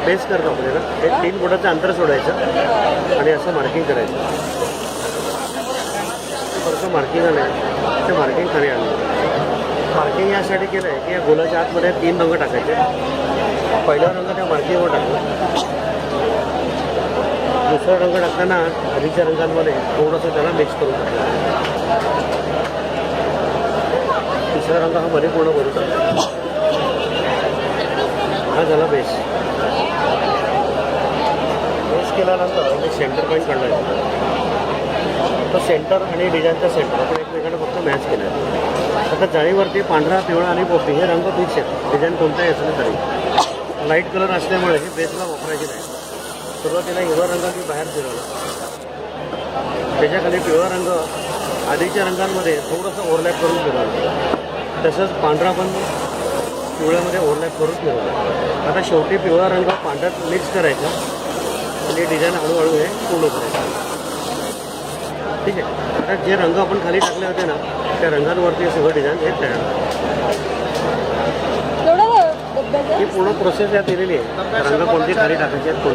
Base करतो आपल्याला एक 3 फुटाचं अंतर सोडायचं आणि असं मार्किंग करायचं. थोडंसं मार्किंग आलं आहे ते मार्किंग खाली आलं. मार्किंग यासाठी केलं आहे की या गोलाच्या आतमध्ये 3 रंग टाकायचे. पहिला रंग त्या मार्किंगवर टाकला. दुसरा रंग टाकताना आधीच्या रंगांमध्ये थोडंसं त्याला मिक्स करून टाकलं. तिसरा रंग हा मध्ये पूर्ण करून टाकला. हा झाला बेस. बेस केल्यानंतर मी सेंटर पॉईंट काढला. तर सेंटर आणि डिझाईनचा सेंटर आपण एकमेकांना फक्त मॅच केलं आहे. आता जाळीवरती पांढरा, पिवळा आणि पोपटी हे रंग फिक्स आहेत. डिझाईन कोणताही असलं तरी लाईट कलर असल्यामुळे हे बेसला वापरायचे नाही. सुरुवातीला हिरवा रंग मी बाहेर फिरवला. त्याच्याखाली पिवळा रंग आधीच्या रंगांमध्ये थोडंसं ओव्हरलॅप करून फिरवला. तसंच पांढरा पण पिवळ्यामध्ये ओव्हरलॅप करून फिरवला. आता शेवटी पिवळा रंग पांढऱ्यात मिक्स करायचा आणि डिझाईन हळूहळू हे पूर्ण करायचं. ठीक आहे. आता जे रंग आपण खाली टाकले होते ना त्या रंगांवरती सगळं डिझाईन हे तयार. ही पूर्ण प्रोसेस यात दिलेली आहे. रंग कोणते खाली टाकायचे आहेत, कोणते